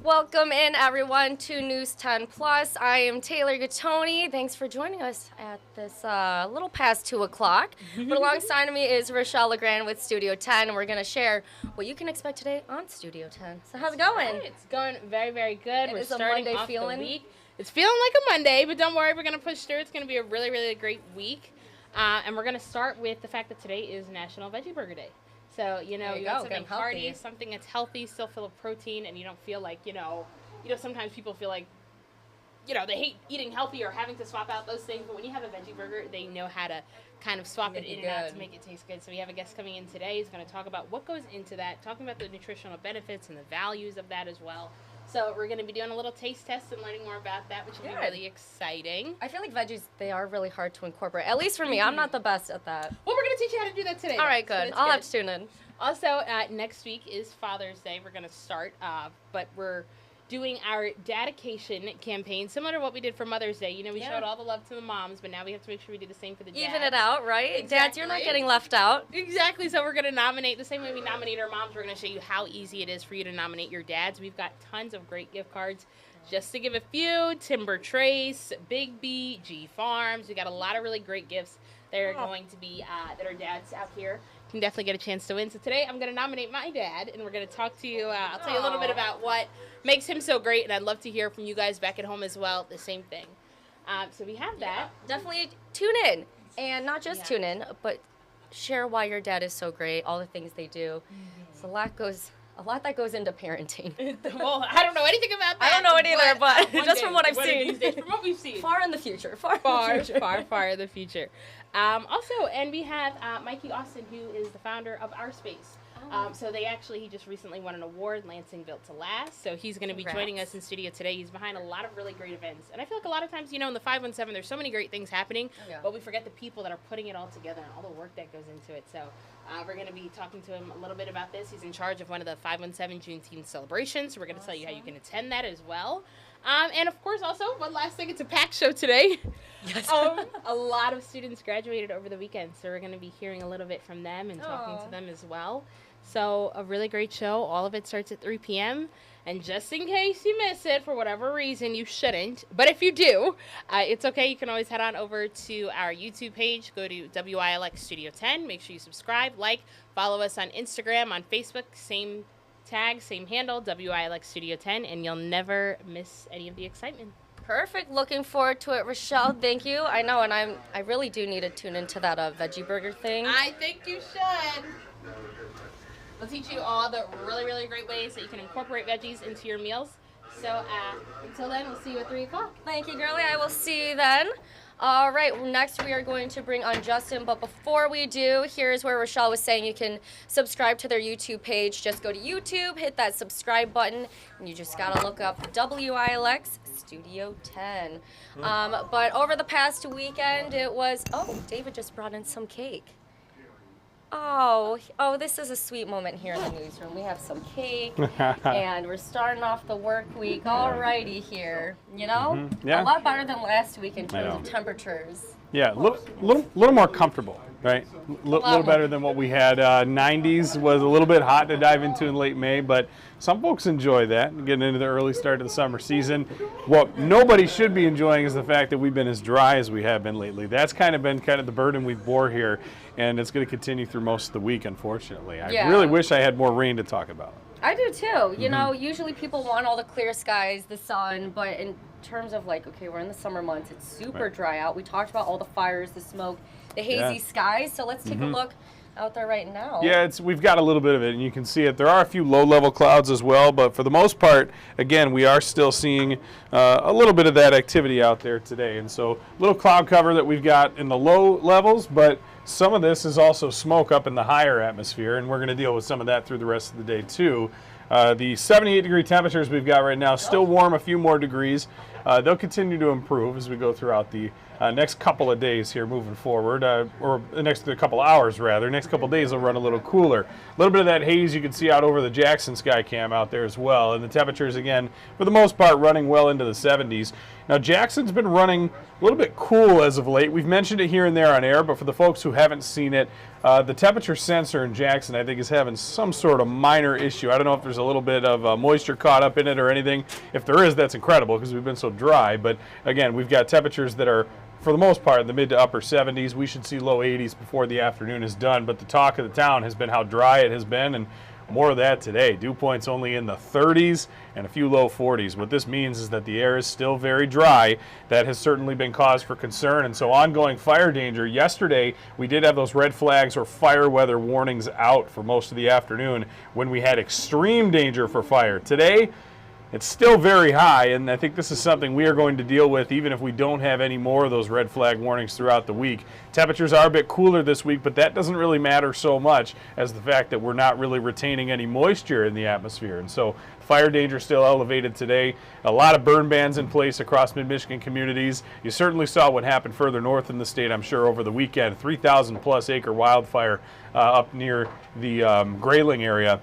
Welcome in, everyone, to News 10 Plus. I am Taylor Gattoni. Thanks for joining us at this little past 2 o'clock. But alongside of me is Rochelle LeGrand with Studio 10, and we're going to share what you can expect today on Studio 10. So how's it going? It's going very, very good. We're starting Monday off feeling? the week. It's feeling like a Monday, but don't worry, we're going to push through. It's going to be a really, really great week. And we're going to start with the fact that today is National Veggie Burger Day. So, you want something hearty, something that's healthy, still full of protein, and you don't feel like, sometimes people feel like, they hate eating healthy or having to swap out those things. But when you have a veggie burger, they know how to kind of swap it in and out to make it taste good. So we have a guest coming in today. He's going to talk about what goes into that, talking about the nutritional benefits and the values of that as well. So we're going to be doing a little taste test and learning more about that, which will be really exciting. I feel like veggies, they are really hard to incorporate. At least for me. I'm not the best at that. Well, we're going to teach you how to do that today. All right, good. I'll have to tune in. Also, next week is Father's Day. We're going to start, but we're doing our dedication campaign, similar to what we did for Mother's Day. We showed all the love to the moms, but now we have to make sure we do the same for the dads. Even it out, right? Exactly. Dads, you're not getting left out. Exactly. So we're going to nominate, the same way we nominate our moms, we're going to show you how easy it is for you to nominate your dads. We've got tons of great gift cards. Just to give a few, Timber Trace, Big B, G Farms. We got a lot of really great gifts that are going to be, that our dads out here can definitely get a chance to win. So today I'm going to nominate my dad, and we're going to talk to you. I'll tell you a little bit about what makes him so great, and I'd love to hear from you guys back at home as well, the same thing. So we have that. Definitely tune in, and not just tune in, but share why your dad is so great, all the things they do. It's a lot that goes into parenting. Well, I don't know anything about that. I don't know it either, but just from what I've seen. seen. From what we've seen. Far in the future. Far in the future. Also, and we have Mikey Austin, who is the founder of Our Space. So he just recently won an award, Lansing Built to Last. So he's going to be joining us in studio today. He's behind a lot of really great events. And I feel like a lot of times, in the 517, there's so many great things happening, but we forget the people that are putting it all together and all the work that goes into it. So we're going to be talking to him a little bit about this. He's in charge of one of the 517 Juneteenth celebrations. So we're going to tell you how you can attend that as well. And of course, also, one last thing, it's a packed show today. Yes. A lot of students graduated over the weekend, so we're going to be hearing a little bit from them and talking to them as well. So a really great show. All of it starts at 3 p.m. And just in case you miss it, for whatever reason, you shouldn't. But if you do, it's okay. You can always head on over to our YouTube page. Go to WILX Studio 10. Make sure you subscribe, follow us on Instagram, on Facebook. Same tag, same handle, WILX Studio 10. And you'll never miss any of the excitement. Perfect. Looking forward to it, Rochelle. Thank you. I know, and I really do need to tune into that veggie burger thing. I think you should. We'll teach you all the really, really great ways that you can incorporate veggies into your meals. So until then, we'll see you at 3 o'clock. Thank you, girlie. I will see you then. All right, next we are going to bring on Justin, but before we do, here's where Rochelle was saying you can subscribe to their YouTube page. Just go to YouTube, hit that subscribe button, and you just got to look up WILX Studio 10. But over the past weekend, it was, David just brought in some cake. Oh, this is a sweet moment here in the newsroom. We have some cake, and we're starting off the work week alrighty here. A lot better than last week in terms of temperatures. Yeah, a little more comfortable, right? A little better than what we had. 90s was a little bit hot to dive into in late May, but some folks enjoy that, getting into the early start of the summer season. What nobody should be enjoying is the fact that we've been as dry as we have been lately. That's been the burden we bore here, and it's going to continue through most of the week, unfortunately. I really wish I had more rain to talk about. I do too. Usually people want all the clear skies, the sun, but in terms of we're in the summer months, it's super dry out. We talked about all the fires, the smoke, the hazy skies, so let's take a look out there right now. Yeah, we've got a little bit of it, and you can see it. There are a few low-level clouds as well, but for the most part, again, we are still seeing a little bit of that activity out there today. And so a little cloud cover that we've got in the low levels, but some of this is also smoke up in the higher atmosphere, and we're going to deal with some of that through the rest of the day too. The 78-degree temperatures we've got right now, still warm, a few more degrees. they'll continue to improve as we go throughout the next couple of days here moving forward, or the next couple hours rather. Next couple of days will run a little cooler. A little bit of that haze you can see out over the Jackson sky cam out there as well. And the temperatures, again, for the most part, running well into the 70s. Now, Jackson's been running a little bit cool as of late. We've mentioned it here and there on air, but for the folks who haven't seen it, the temperature sensor in Jackson, I think, is having some sort of minor issue. I don't know if there's a little bit of moisture caught up in it or anything. If there is, that's incredible because we've been so dry. But again, we've got temperatures that are, for the most part, in the mid to upper 70s. We should see low 80s before the afternoon is done. But the talk of the town has been how dry it has been, and more of that today. Dew points only in the 30s and a few low 40s. What this means is that the air is still very dry. That has certainly been cause for concern, and so ongoing fire danger. Yesterday, we did have those red flags or fire weather warnings out for most of the afternoon when we had extreme danger for fire. Today, it's still very high, and I think this is something we are going to deal with even if we don't have any more of those red flag warnings throughout the week. Temperatures are a bit cooler this week, but that doesn't really matter so much as the fact that we're not really retaining any moisture in the atmosphere. And so fire danger still elevated today. A lot of burn bans in place across mid-Michigan communities. You certainly saw what happened further north in the state, I'm sure, over the weekend. 3,000 plus acre wildfire up near the Grayling area.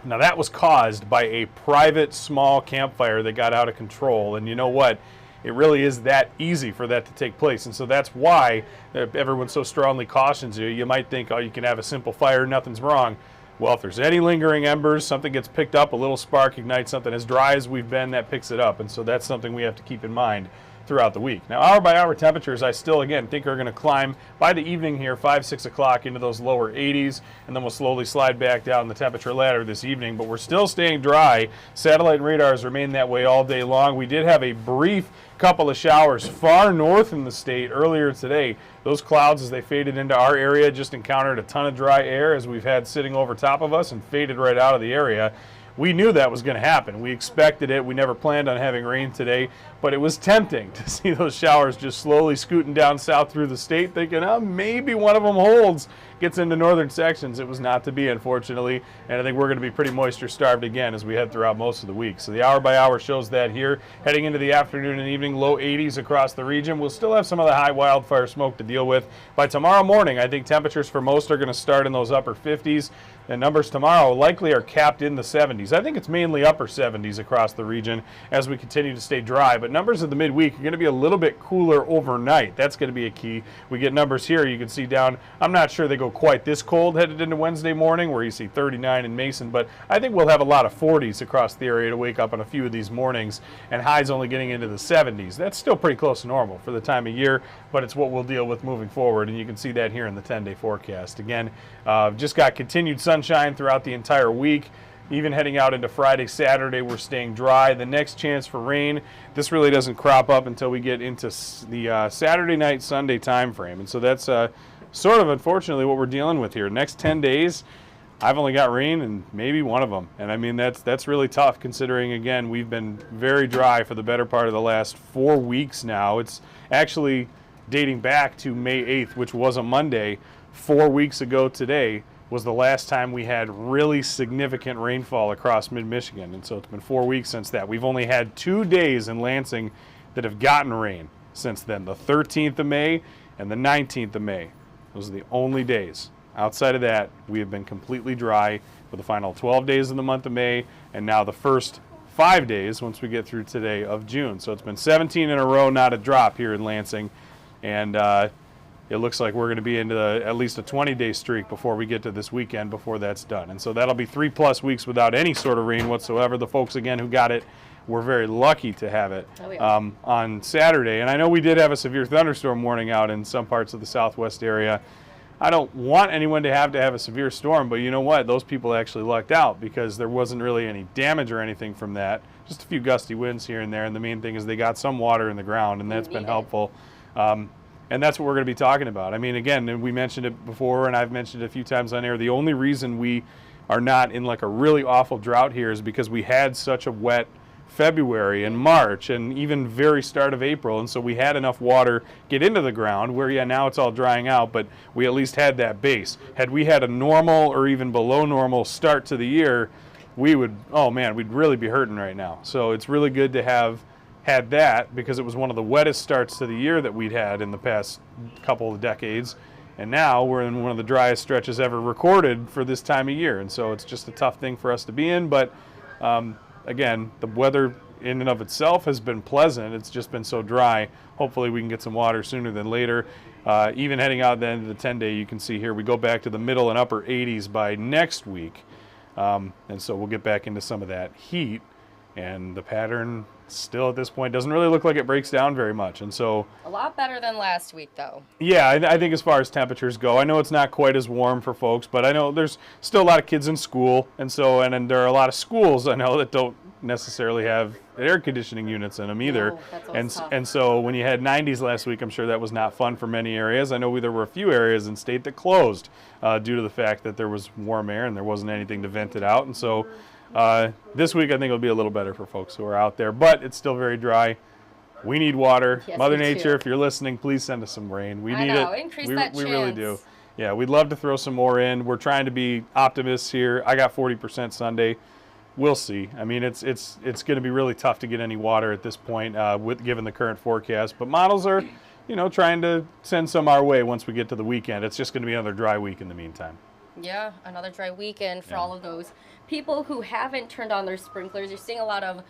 Now, that was caused by a private small campfire that got out of control. And you know what? It really is that easy for that to take place. And so that's why everyone so strongly cautions you. You might think, oh, you can have a simple fire, nothing's wrong. Well, if there's any lingering embers, something gets picked up, a little spark ignites something. As dry as we've been, that picks it up. And so that's something we have to keep in mind throughout the week. Now, hour by hour temperatures, I still, again, think are going to climb by the evening here, 5, 6 o'clock, into those lower 80s, and then we'll slowly slide back down the temperature ladder this evening. But we're still staying dry. Satellite and radars remain that way all day long. We did have a brief couple of showers far north in the state earlier today. Those clouds, as they faded into our area, just encountered a ton of dry air as we've had sitting over top of us and faded right out of the area. We knew that was going to happen. We expected it. We never planned on having rain today, but it was tempting to see those showers just slowly scooting down south through the state, thinking, oh, maybe one of them holds, gets into northern sections. It was not to be, unfortunately, and I think we're going to be pretty moisture starved again as we head throughout most of the week. So the hour by hour shows that here. Heading into the afternoon and evening, low 80s across the region. We'll still have some of the high wildfire smoke to deal with. By tomorrow morning, I think temperatures for most are going to start in those upper 50s. And numbers tomorrow likely are capped in the 70s. I think it's mainly upper 70s across the region as we continue to stay dry. But numbers of the midweek are going to be a little bit cooler overnight. That's going to be a key. We get numbers here you can see down. I'm not sure they go quite this cold headed into Wednesday morning where you see 39 in Mason. But I think we'll have a lot of 40s across the area to wake up on a few of these mornings. And highs only getting into the 70s. That's still pretty close to normal for the time of year. But it's what we'll deal with moving forward. And you can see that here in the 10-day forecast. Again, just got continued sunshine throughout the entire week. Even heading out into Friday, Saturday, we're staying dry. The next chance for rain, this really doesn't crop up until we get into the Saturday night, Sunday time frame. And so that's sort of, unfortunately, what we're dealing with here. Next 10 days, I've only got rain in maybe one of them. And I mean, that's really tough considering, again, we've been very dry for the better part of the last 4 weeks now. It's actually dating back to May 8th, which was a Monday. 4 weeks ago today was the last time we had really significant rainfall across mid-Michigan. And so it's been 4 weeks since that. We've only had 2 days in Lansing that have gotten rain since then, the 13th of May and the 19th of May. Those are the only days. Outside of that, we have been completely dry for the final 12 days of the month of May, and now the first 5 days once we get through today of June. So it's been 17 in a row, not a drop here in Lansing. And it looks like we're going to be into at least a 20-day streak before we get to this weekend before that's done. And so that'll be 3+ weeks without any sort of rain whatsoever. The folks, again, who got it were very lucky to have it on Saturday. And I know we did have a severe thunderstorm warning out in some parts of the southwest area. I don't want anyone to have a severe storm, but you know what? Those people actually lucked out because there wasn't really any damage or anything from that. Just a few gusty winds here and there. And the main thing is they got some water in the ground, and that's been helpful. And that's what we're going to be talking about. I mean, again, we mentioned it before, and I've mentioned it a few times on air. The only reason we are not in like a really awful drought here is because we had such a wet February and March and even very start of April. And so we had enough water get into the ground where, yeah, now it's all drying out, but we at least had that base. Had we had a normal or even below normal start to the year, we would, oh man, we'd really be hurting right now. So it's really good to have had that because it was one of the wettest starts to the year that we'd had in the past couple of decades. And now we're in one of the driest stretches ever recorded for this time of year. And so it's just a tough thing for us to be in. But again, the weather in and of itself has been pleasant. It's just been so dry. Hopefully we can get some water sooner than later. Even heading out the end of the 10-day, you can see here we go back to the middle and upper 80s by next week. And so we'll get back into some of that heat. And the pattern still at this point doesn't really look like it breaks down very much. And so a lot better than last week, though. Yeah, I think as far as temperatures go, I know it's not quite as warm for folks, but I know there's still a lot of kids in school. And so, and there are a lot of schools I know that don't necessarily have air conditioning units in them either. No, that's tough. And so when you had 90s last week, I'm sure that was not fun for many areas. I know there were a few areas in state that closed due to the fact that there was warm air and there wasn't anything to vent it out. And so this week I think it'll be a little better for folks who are out there, but it's still very dry. We need water. Yes, Mother we Nature, do. if you're listening, please send us some rain. We I need know, it. increase we, that we really do. chance. Yeah, we'd love to throw some more in. We're trying to be optimists here. I got 40% Sunday. We'll see. I mean, it's going to be really tough to get any water at this point, given the current forecast. But models are, trying to send some our way once we get to the weekend. It's just going to be another dry week in the meantime. Yeah, another dry weekend for all of those people who haven't turned on their sprinklers. You're seeing a lot of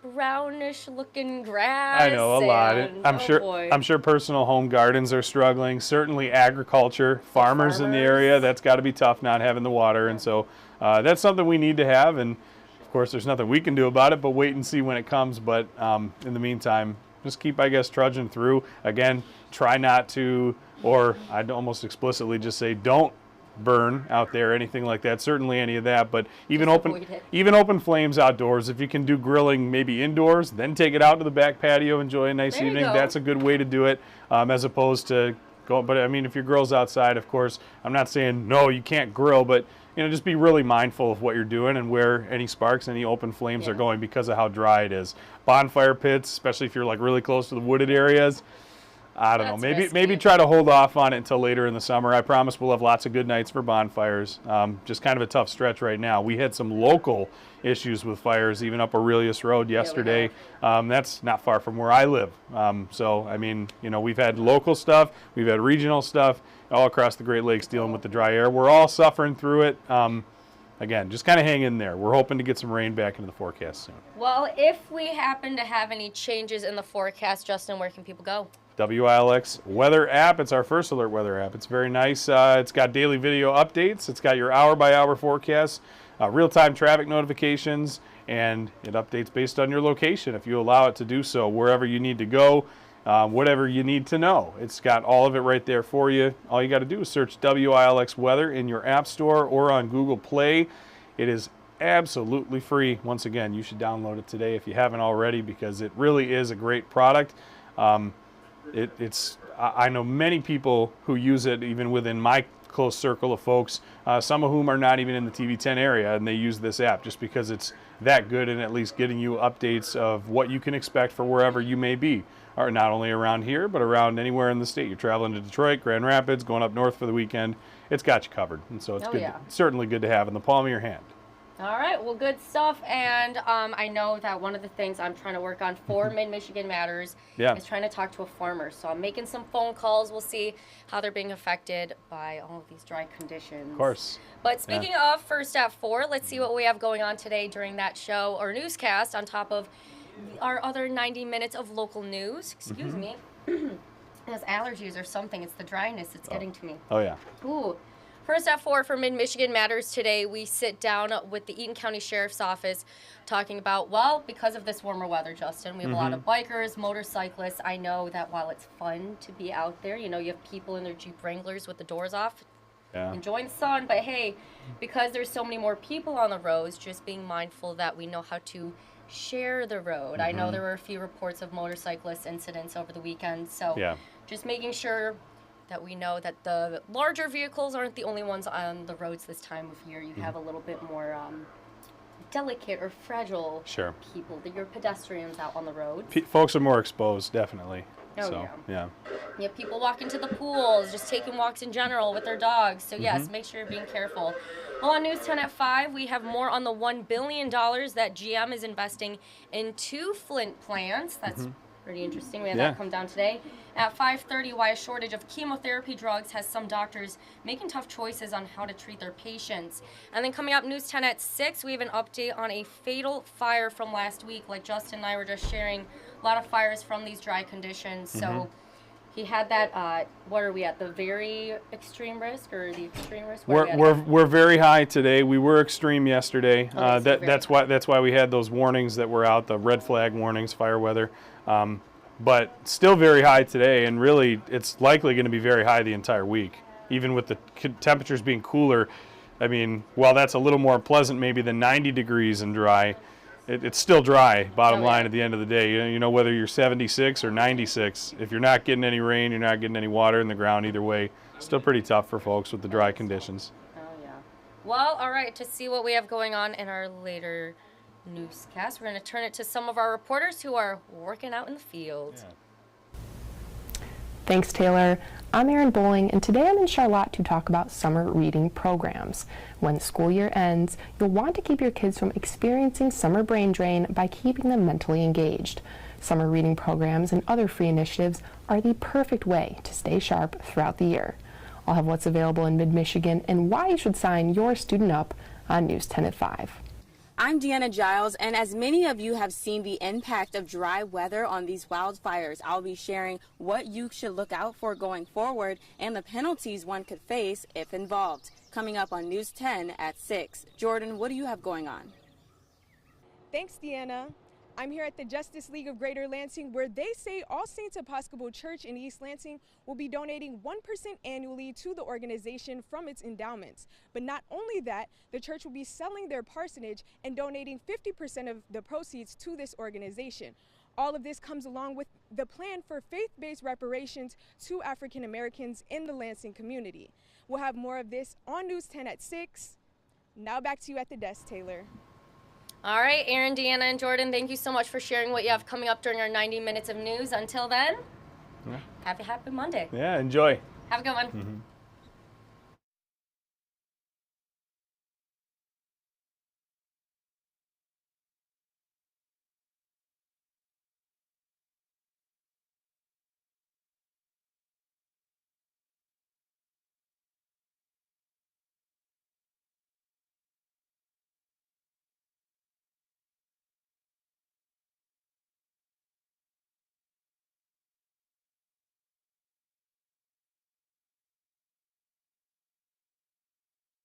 brownish-looking grass. I know, a lot. and- I'm sure personal home gardens are struggling. Certainly agriculture, farmers in the area, that's got to be tough not having the water. And so that's something we need to have. And, of course, there's nothing we can do about it but wait and see when it comes. But in the meantime, just keep, I guess, trudging through. Again, try not to, or I'd almost explicitly just say don't burn out there, anything like that, certainly any of that, but even open flames outdoors. If you can do grilling maybe indoors, then take it out to the back patio, enjoy a nice evening. That's a good way to do it, as opposed to go. But I mean, if your grill's outside, of course, I'm not saying no, you can't grill, but just be really mindful of what you're doing and where any sparks, any open flames are going because of how dry it is. Bonfire pits, especially if you're like really close to the wooded areas, I don't know. Maybe try to hold off on it until later in the summer. I promise we'll have lots of good nights for bonfires. Just kind of a tough stretch right now. We had some local issues with fires, even up Aurelius Road yesterday. That's not far from where I live. So, I mean, we've had local stuff. We've had regional stuff all across the Great Lakes dealing with the dry air. We're all suffering through it. Again, just kind of hang in there. We're hoping to get some rain back into the forecast soon. Well, if we happen to have any changes in the forecast, Justin, where can people go? WILX weather app. It's our first alert weather app. It's very nice. It's got daily video updates. It's got your hour-by-hour forecasts, real-time traffic notifications, and it updates based on your location if you allow it to do so, wherever you need to go, whatever you need to know. It's got all of it right there for you. All you got to do is search WILX weather in your app store or on Google Play. It is absolutely free. Once again, you should download it today if you haven't already because it really is a great product. I know many people who use it, even within my close circle of folks, some of whom are not even in the TV10 area, and they use this app just because it's that good and at least getting you updates of what you can expect for wherever you may be, or not only around here, but around anywhere in the state. You're traveling to Detroit, Grand Rapids, going up north for the weekend, it's got you covered. And so it's certainly good to have in the palm of your hand. All right, well, good stuff. And I know that one of the things I'm trying to work on for Mid-Michigan Matters is trying to talk to a farmer. So I'm making some phone calls. We'll see how they're being affected by all of these dry conditions. Of course. But speaking of First at 4, let's see what we have going on today during that show or newscast on top of our other 90 minutes of local news. Excuse me. Those allergies or something. It's the dryness. It's getting to me. Oh, yeah. Ooh. First at 4 for Mid-Michigan Matters today, we sit down with the Eaton County Sheriff's Office talking about, well, because of this warmer weather, Justin, we have a lot of bikers, motorcyclists. I know that while it's fun to be out there, you have people in their Jeep Wranglers with the doors off, enjoying the sun, but hey, because there's so many more people on the roads, just being mindful that we know how to share the road. I know there were a few reports of motorcyclist incidents over the weekend, so just making sure that we know that the larger vehicles aren't the only ones on the roads this time of year. You have a little bit more delicate or fragile people, your pedestrians out on the road. Folks are more exposed, definitely. Yeah, people walking to the pools, just taking walks in general with their dogs. So yes, make sure you're being careful. Well, on News 10 at 5, we have more on the $1 billion that GM is investing in 2 Flint plants. That's pretty interesting. We had that come down today. At 5:30, why a shortage of chemotherapy drugs has some doctors making tough choices on how to treat their patients. And then coming up, News 10 at 6, we have an update on a fatal fire from last week. Like Justin and I were just sharing, a lot of fires from these dry conditions. So he had that, what are we at, the very extreme risk or the extreme risk? We're very high today. We were extreme yesterday. Okay, so that's why we had those warnings that were out, the red flag warnings, fire weather. But still very high today, and really it's likely going to be very high the entire week, even with the temperatures being cooler. I mean, while that's a little more pleasant maybe than 90 degrees and dry, it's still dry, bottom line, at the end of the day. You know, whether you're 76 or 96, if you're not getting any rain, you're not getting any water in the ground, either way, still pretty tough for folks with the dry conditions. Oh, yeah. Well, all right, to see what we have going on in our later newscast, we're going to turn it to some of our reporters who are working out in the field. Thanks, Taylor. I'm Erin Bowling, and today I'm in Charlotte to talk about summer reading programs. When the school year ends, you'll want to keep your kids from experiencing summer brain drain by keeping them mentally engaged. Summer reading programs and other free initiatives are the perfect way to stay sharp throughout the year. I'll have what's available in mid-Michigan and why you should sign your student up on News 10 at 5. I'm Deanna Giles, and as many of you have seen the impact of dry weather on these wildfires, I'll be sharing what you should look out for going forward and the penalties one could face if involved. Coming up on News 10 at 6. Jordan, what do you have going on? Thanks, Deanna. I'm here at the Justice League of Greater Lansing, where they say All Saints Episcopal Church in East Lansing will be donating 1% annually to the organization from its endowments. But not only that, the church will be selling their parsonage and donating 50% of the proceeds to this organization. All of this comes along with the plan for faith-based reparations to African Americans in the Lansing community. We'll have more of this on News 10 at 6. Now back to you at the desk, Taylor. All right, Aaron, Deanna, and Jordan, thank you so much for sharing what you have coming up during our 90 minutes of news. Until then, have a happy Monday. Yeah, enjoy. Have a good one.